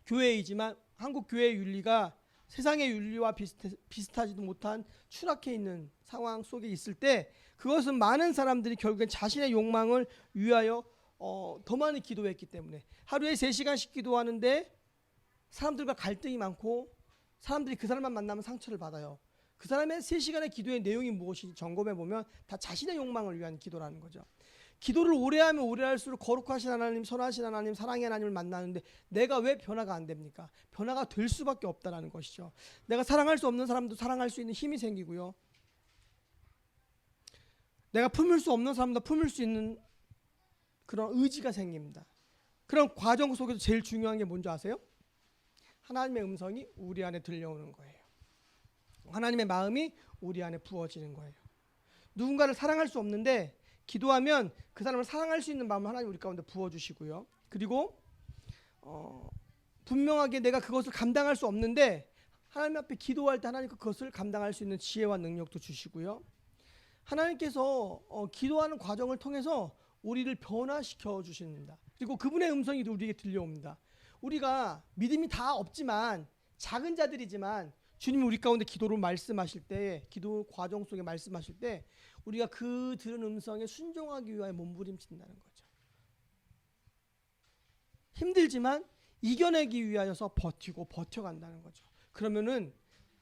교회이지만 한국 교회의 윤리가 세상의 윤리와 비슷하지도 못한 추락해 있는 상황 속에 있을 때, 그것은 많은 사람들이 결국엔 자신의 욕망을 위하여 더 많이 기도했기 때문에, 하루에 3시간씩 기도하는데 사람들과 갈등이 많고 사람들이 그 사람만 만나면 상처를 받아요. 그 사람의 3시간의 기도의 내용이 무엇인지 점검해 보면 다 자신의 욕망을 위한 기도라는 거죠. 기도를 오래 하면 오래 할수록 거룩하신 하나님, 선하신 하나님, 사랑의 하나님을 만나는데 내가 왜 변화가 안 됩니까? 변화가 될 수밖에 없다는 것이죠. 내가 사랑할 수 없는 사람도 사랑할 수 있는 힘이 생기고요, 내가 품을 수 없는 사람도 품을 수 있는 그런 의지가 생깁니다. 그런 과정 속에서 제일 중요한 게 뭔지 아세요? 하나님의 음성이 우리 안에 들려오는 거예요. 하나님의 마음이 우리 안에 부어지는 거예요. 누군가를 사랑할 수 없는데 기도하면 그 사람을 사랑할 수 있는 마음을 하나님 우리 가운데 부어주시고요. 그리고 분명하게 내가 그것을 감당할 수 없는데 하나님 앞에 기도할 때 하나님 그것을 감당할 수 있는 지혜와 능력도 주시고요. 하나님께서 기도하는 과정을 통해서 우리를 변화시켜 주십니다. 그리고 그분의 음성이 우리에게 들려옵니다. 우리가 믿음이 다 없지만, 작은 자들이지만 주님이 우리 가운데 기도로 말씀하실 때, 기도 과정 속에 말씀하실 때 우리가 그 들은 음성에 순종하기 위하여 몸부림친다는 거죠. 힘들지만 이겨내기 위하여서 버텨간다는 거죠. 그러면은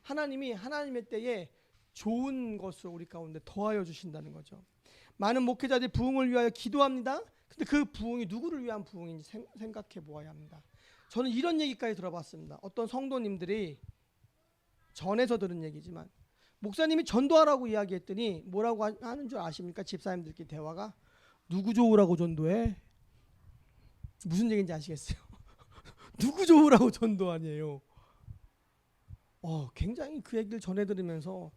하나님이 하나님의 때에 좋은 것을 우리 가운데 더하여 주신다는 거죠. 많은 목회자들이 부흥을 위하여 기도합니다. 근데 그 부흥이 누구를 위한 부흥인지 생각해 보아야 합니다. 저는 이런 얘기까지 들어봤습니다. 어떤 성도님들이, 전에서 들은 얘기지만, 목사님이 전도하라고 이야기했더니 뭐라고 하는 줄 아십니까? 집사님들끼리 대화가, 누구 좋으라고 전도해? 무슨 얘기인지 아시겠어요? 누구 좋으라고 전도하냐요. 굉장히 그 얘기를 전해 들으면서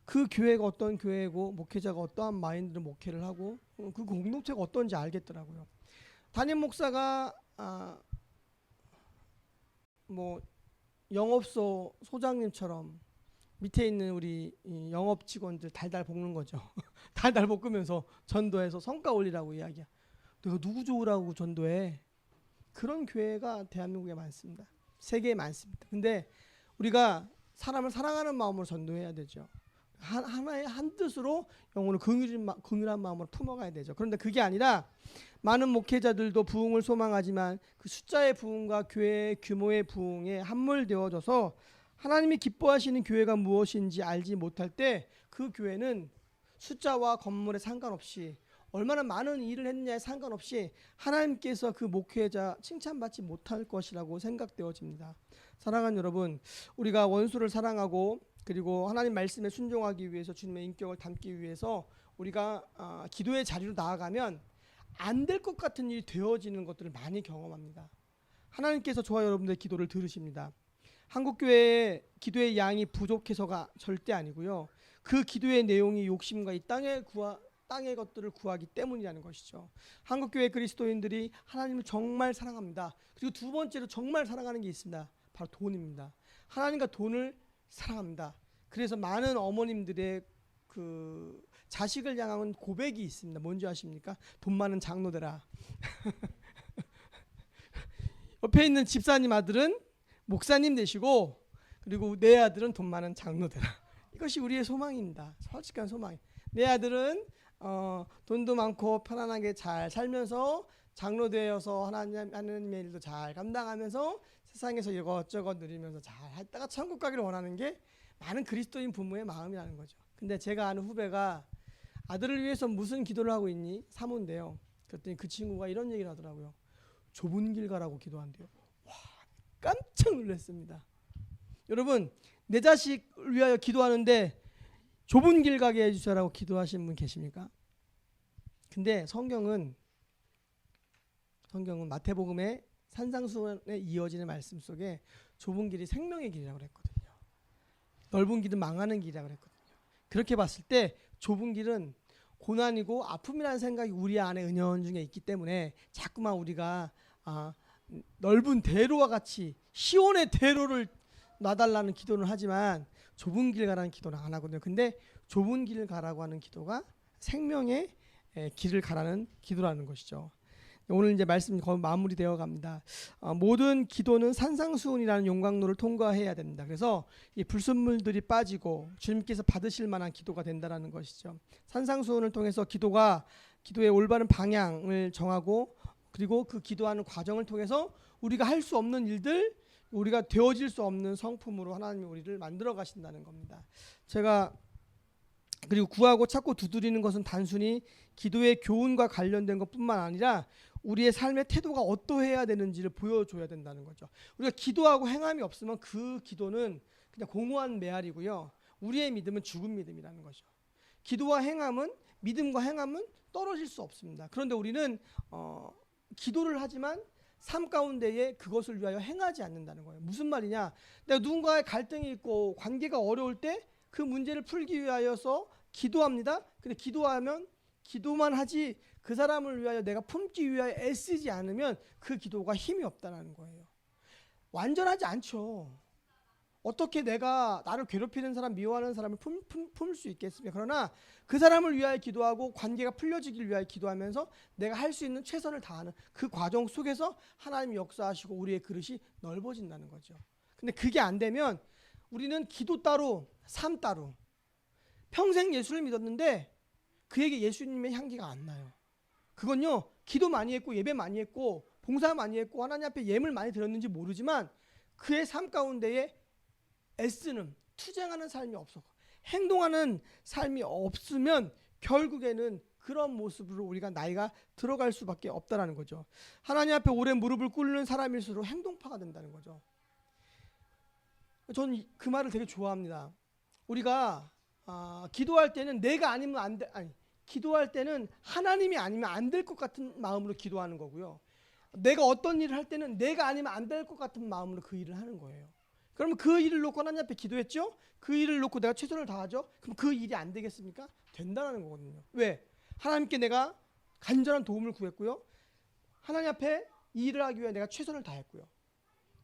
그 교회가 어떤 교회고 목회자가 어떠한 마인드로 목회를 하고 그 공동체가 어떤지 알겠더라고요. 담임 목사가 뭐 영업소 소장님처럼 밑에 있는 우리 영업 직원들 달달 볶는 거죠. 달달 볶으면서 전도해서 성과 올리라고 이야기야. 내가 누구 좋으라고 전도해? 그런 교회가 대한민국에 많습니다. 세계에 많습니다. 근데 우리가 사람을 사랑하는 마음으로 전도해야 되죠. 하나의 한 뜻으로 영혼을 긍휼한 마음으로 품어가야 되죠. 그런데 그게 아니라 많은 목회자들도 부흥을 소망하지만 그 숫자의 부흥과 교회의 규모의 부흥에 함몰되어져서 하나님이 기뻐하시는 교회가 무엇인지 알지 못할 때 그 교회는 숫자와 건물에 상관없이, 얼마나 많은 일을 했느냐에 상관없이 하나님께서 그 목회자 칭찬받지 못할 것이라고 생각되어집니다. 사랑하는 여러분, 우리가 원수를 사랑하고 그리고 하나님 말씀에 순종하기 위해서, 주님의 인격을 담기 위해서 우리가 기도의 자리로 나아가면 안 될 것 같은 일이 되어지는 것들을 많이 경험합니다. 하나님께서 저와 여러분들의 기도를 들으십니다. 한국교회의 기도의 양이 부족해서가 절대 아니고요, 그 기도의 내용이 욕심과 이 땅의 것들을 구하기 때문이라는 것이죠. 한국교회 그리스도인들이 하나님을 정말 사랑합니다. 그리고 두 번째로 정말 사랑하는 게 있습니다. 바로 돈입니다. 하나님과 돈을 사랑합니다. 그래서 많은 어머님들의 그 자식을 향한 고백이 있습니다. 뭔지 아십니까? 돈 많은 장로 되라. 옆에 있는 집사님 아들은 목사님 되시고, 그리고 내 아들은 돈 많은 장로 되라. 이것이 우리의 소망입니다. 솔직한 소망. 내 아들은 돈도 많고 편안하게 잘 살면서 장로 되어서 하나님의 일도 잘 감당하면서 세상에서 이것저것 누리면서 잘 했다가 천국 가기를 원하는 게 많은 그리스도인 부모의 마음이라는 거죠. 근데 제가 아는 후배가 아들을 위해서 무슨 기도를 하고 있니? 사모인데요. 그랬더니 그 친구가 이런 얘기를 하더라고요. 좁은 길 가라고 기도한대요. 와, 깜짝 놀랐습니다. 여러분, 내 자식을 위하여 기도하는데 좁은 길 가게 해주세요라고 기도하시는 분 계십니까? 근데 성경은 마태복음의 산상수훈에 이어지는 말씀 속에 좁은 길이 생명의 길이라고 그랬거든요. 넓은 길은 망하는 길이라고 그랬거든요. 그렇게 봤을 때 좁은 길은 고난이고 아픔이라는 생각이 우리 안에 은연중에 있기 때문에 자꾸만 우리가 넓은 대로와 같이 시온의 대로를 놔달라는 기도를 하지만 좁은 길 가라는 기도는 안 하거든요. 근데 좁은 길을 가라고 하는 기도가 생명의 길을 가라는 기도라는 것이죠. 오늘 이제 말씀 거의 마무리되어 갑니다. 모든 기도는 산상수훈이라는 용광로를 통과해야 됩니다. 그래서 이 불순물들이 빠지고 주님께서 받으실 만한 기도가 된다라는 것이죠. 산상수훈을 통해서 기도의 올바른 방향을 정하고 그리고 그 기도하는 과정을 통해서 우리가 할 수 없는 일들, 우리가 되어질 수 없는 성품으로 하나님이 우리를 만들어 가신다는 겁니다. 그리고 구하고 찾고 두드리는 것은 단순히 기도의 교훈과 관련된 것뿐만 아니라 우리의 삶의 태도가 어떠해야 되는지를 보여줘야 된다는 거죠. 우리가 기도하고 행함이 없으면 그 기도는 그냥 공허한 메아리고요. 우리의 믿음은 죽은 믿음이라는 거죠. 기도와 행함은 믿음과 행함은 떨어질 수 없습니다. 그런데 우리는 기도를 하지만 삶 가운데에 그것을 위하여 행하지 않는다는 거예요. 무슨 말이냐? 내가 누군가의 갈등이 있고 관계가 어려울 때 그 문제를 풀기 위하여서 기도합니다. 근데 기도만 하지 그 사람을 위하여 내가 품기 위하여 애쓰지 않으면 그 기도가 힘이 없다는 거예요. 완전하지 않죠. 어떻게 내가 나를 괴롭히는 사람, 미워하는 사람을 품을 수 있겠습니까? 그러나 그 사람을 위하여 기도하고 관계가 풀려지기를 위하여 기도하면서 내가 할 수 있는 최선을 다하는 그 과정 속에서 하나님이 역사하시고 우리의 그릇이 넓어진다는 거죠. 근데 그게 안 되면 우리는 기도 따로 삶 따로 평생 예수를 믿었는데 그에게 예수님의 향기가 안 나요. 그건요, 기도 많이 했고 예배 많이 했고 봉사 많이 했고 하나님 앞에 예물 많이 드렸는지 모르지만 그의 삶 가운데에 애쓰는 투쟁하는 삶이 없었고 행동하는 삶이 없으면 결국에는 그런 모습으로 우리가 나이가 들어갈 수밖에 없다라는 거죠. 하나님 앞에 오래 무릎을 꿇는 사람일수록 행동파가 된다는 거죠. 저는 그 말을 되게 좋아합니다. 우리가 기도할 때는 내가 아니면 안 돼, 기도할 때는 하나님이 아니면 안 될 것 같은 마음으로 기도하는 거고요. 내가 어떤 일을 할 때는 내가 아니면 안 될 것 같은 마음으로 그 일을 하는 거예요. 그러면 그 일을 놓고 하나님 앞에 기도했죠? 그 일을 놓고 내가 최선을 다하죠? 그럼 그 일이 안 되겠습니까? 된다는 거거든요. 왜? 하나님께 내가 간절한 도움을 구했고요. 하나님 앞에 이 일을 하기 위해 내가 최선을 다했고요.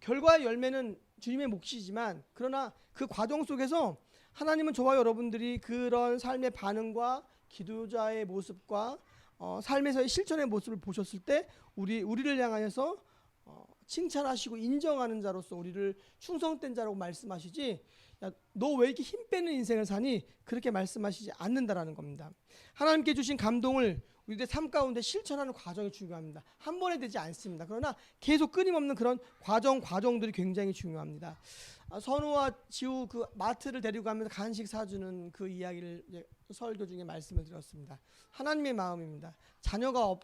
결과의 열매는 주님의 몫이지만 그러나 그 과정 속에서 하나님은 저와 여러분들이 그런 삶의 반응과 기도자의 모습과 삶에서의 실천의 모습을 보셨을 때 우리를 향하여서 칭찬하시고 인정하는 자로서 우리를 충성된 자라고 말씀하시지, 너 왜 이렇게 힘 빼는 인생을 사니? 그렇게 말씀하시지 않는다라는 겁니다. 하나님께 주신 감동을 우리의 삶 가운데 실천하는 과정이 중요합니다. 한 번에 되지 않습니다. 그러나 계속 끊임없는 그런 과정들이 굉장히 중요합니다. 선우와 지우 그 마트를 데리고 가면서 간식 사주는 그 이야기를 설교 중에 말씀을 드렸습니다. 하나님의 마음입니다. 자녀가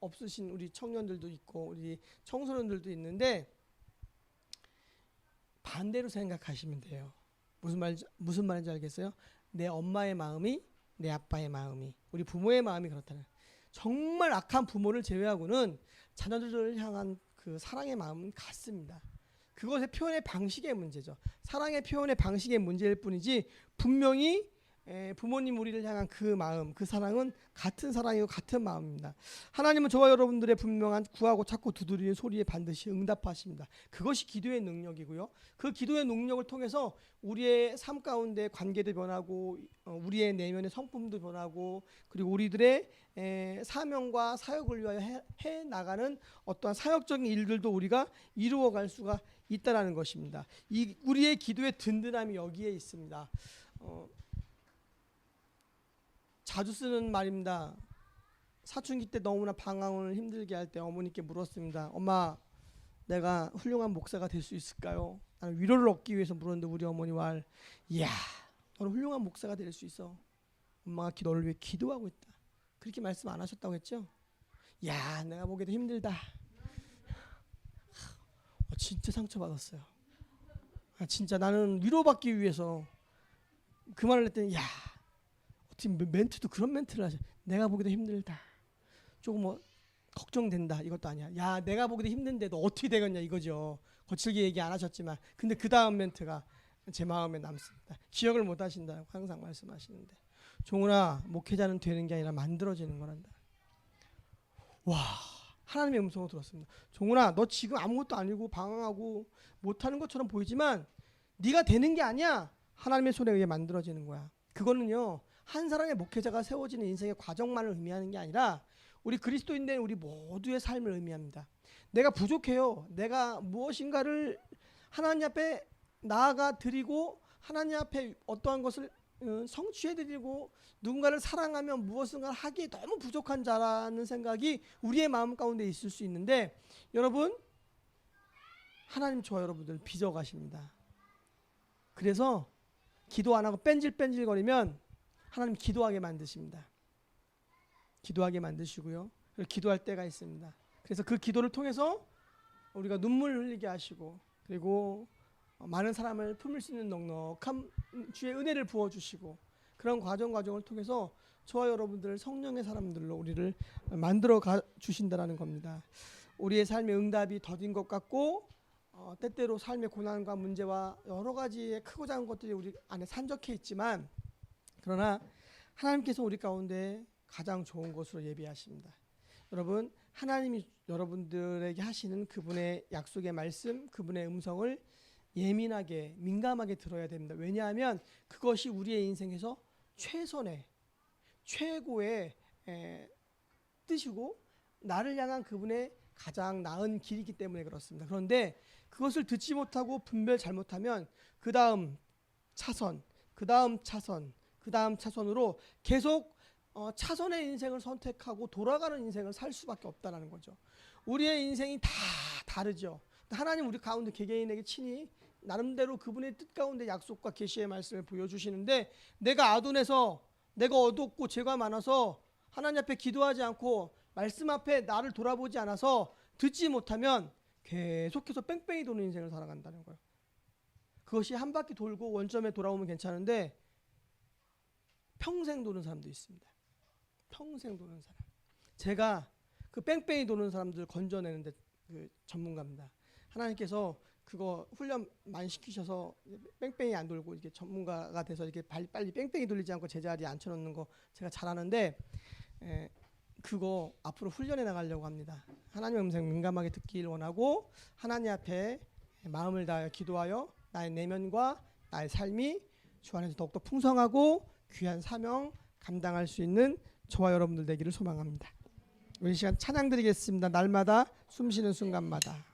없으신 우리 청년들도 있고 우리 청소년들도 있는데 반대로 생각하시면 돼요. 무슨 말인지 알겠어요? 내 엄마의 마음이 내 아빠의 마음이 우리 부모의 마음이 그렇다는, 정말 악한 부모를 제외하고는 자녀들을 향한 그 사랑의 마음은 같습니다. 그것의 표현의 방식의 문제죠. 사랑의 표현의 방식의 문제일 뿐이지 분명히 부모님 우리를 향한 그 마음, 그 사랑은 같은 사랑이고 같은 마음입니다. 하나님은 저와 여러분들의 분명한 구하고 찾고 두드리는 소리에 반드시 응답하십니다. 그것이 기도의 능력이고요. 그 기도의 능력을 통해서 우리의 삶 가운데 관계도 변하고 우리의 내면의 성품도 변하고 그리고 우리들의 사명과 사역을 위하여 해 나가는 어떠한 사역적인 일들도 우리가 이루어갈 수가 있다라는 것입니다. 우리의 기도의 든든함이 여기에 있습니다. 자주 쓰는 말입니다. 사춘기 때 너무나 방황을 힘들게 할 때 어머니께 물었습니다. 엄마, 내가 훌륭한 목사가 될 수 있을까요? 나는 위로를 얻기 위해서 물었는데 우리 어머니와 이야, 너는 훌륭한 목사가 될 수 있어. 엄마가 너를 위해 기도하고 있다. 그렇게 말씀 안 하셨다고 했죠? 야, 내가 보기에도 힘들다. 진짜 상처받았어요. 진짜 나는 위로받기 위해서 그 말을 했더니 야, 어떻게 멘트도 그런 멘트를 하죠. 내가 보기도 힘들다. 조금 뭐 걱정된다. 이것도 아니야. 야, 내가 보기도 힘든데 너 어떻게 되겠냐 이거죠. 거칠게 얘기 안 하셨지만 근데 그 다음 멘트가 제 마음에 남습니다. 기억을 못 하신다고 항상 말씀하시는데, 종훈아, 목회자는 되는 게 아니라 만들어지는 거란다. 와, 하나님의 음성을 들었습니다. 종훈아, 너 지금 아무것도 아니고 방황하고 못하는 것처럼 보이지만 네가 되는 게 아니야. 하나님의 손에 의해 만들어지는 거야. 그거는요, 한 사람의 목회자가 세워지는 인생의 과정만을 의미하는 게 아니라 우리 그리스도인된 우리 모두의 삶을 의미합니다. 내가 부족해요. 내가 무엇인가를 하나님 앞에 나아가 드리고 하나님 앞에 어떠한 것을 성취해 드리고 누군가를 사랑하며 무엇인가 하기에 너무 부족한 자라는 생각이 우리의 마음 가운데 있을 수 있는데, 여러분, 하나님 저와 여러분들 빚어가십니다. 그래서 기도 안 하고 뺀질뺀질거리면 하나님 기도하게 만드십니다. 기도하게 만드시고요. 그리고 기도할 때가 있습니다. 그래서 그 기도를 통해서 우리가 눈물 흘리게 하시고, 그리고 많은 사람을 품을 수 있는 넉넉한 주의 은혜를 부어주시고, 그런 과정을 통해서 저와 여러분들 성령의 사람들로 우리를 만들어 가 주신다라는 겁니다. 우리의 삶의 응답이 더딘 것 같고 때때로 삶의 고난과 문제와 여러 가지의 크고 작은 것들이 우리 안에 산적해 있지만, 그러나 하나님께서 우리 가운데 가장 좋은 것으로 예비하십니다. 여러분, 하나님이 여러분들에게 하시는 그분의 약속의 말씀, 그분의 음성을 예민하게 민감하게 들어야 됩니다. 왜냐하면 그것이 우리의 인생에서 최선의 최고의 뜻이고 나를 향한 그분의 가장 나은 길이기 때문에 그렇습니다. 그런데 그것을 듣지 못하고 분별 잘못하면 그 다음 차선, 그 다음 차선, 그 다음 차선으로 계속 차선의 인생을 선택하고 돌아가는 인생을 살 수밖에 없다는 거죠. 우리의 인생이 다 다르죠. 하나님 우리 가운데 개개인에게 친히 나름대로 그분의 뜻 가운데 약속과 계시의 말씀을 보여주시는데, 내가 아둔해서 내가 어둡고 죄가 많아서 하나님 앞에 기도하지 않고 말씀 앞에 나를 돌아보지 않아서 듣지 못하면 계속해서 뺑뺑이 도는 인생을 살아간다는 거예요. 그것이 한 바퀴 돌고 원점에 돌아오면 괜찮은데 평생 도는 사람도 있습니다. 평생 도는 사람. 제가 그 뺑뺑이 도는 사람들 건져내는데 그 전문가입니다. 하나님께서 그거 훈련 많이 시키셔서 뺑뺑이 안 돌고 이렇게 전문가가 돼서 이렇게 빨리 뺑뺑이 돌리지 않고 제자리에 앉혀놓는 거 제가 잘하는데, 그거 앞으로 훈련해 나가려고 합니다. 하나님의 음성 민감하게 듣기를 원하고 하나님 앞에 마음을 다하여 기도하여 나의 내면과 나의 삶이 주 안에서 더욱더 풍성하고 귀한 사명 감당할 수 있는 저와 여러분들 되기를 소망합니다. 우리 시간 찬양 드리겠습니다. 날마다 숨쉬는 순간마다.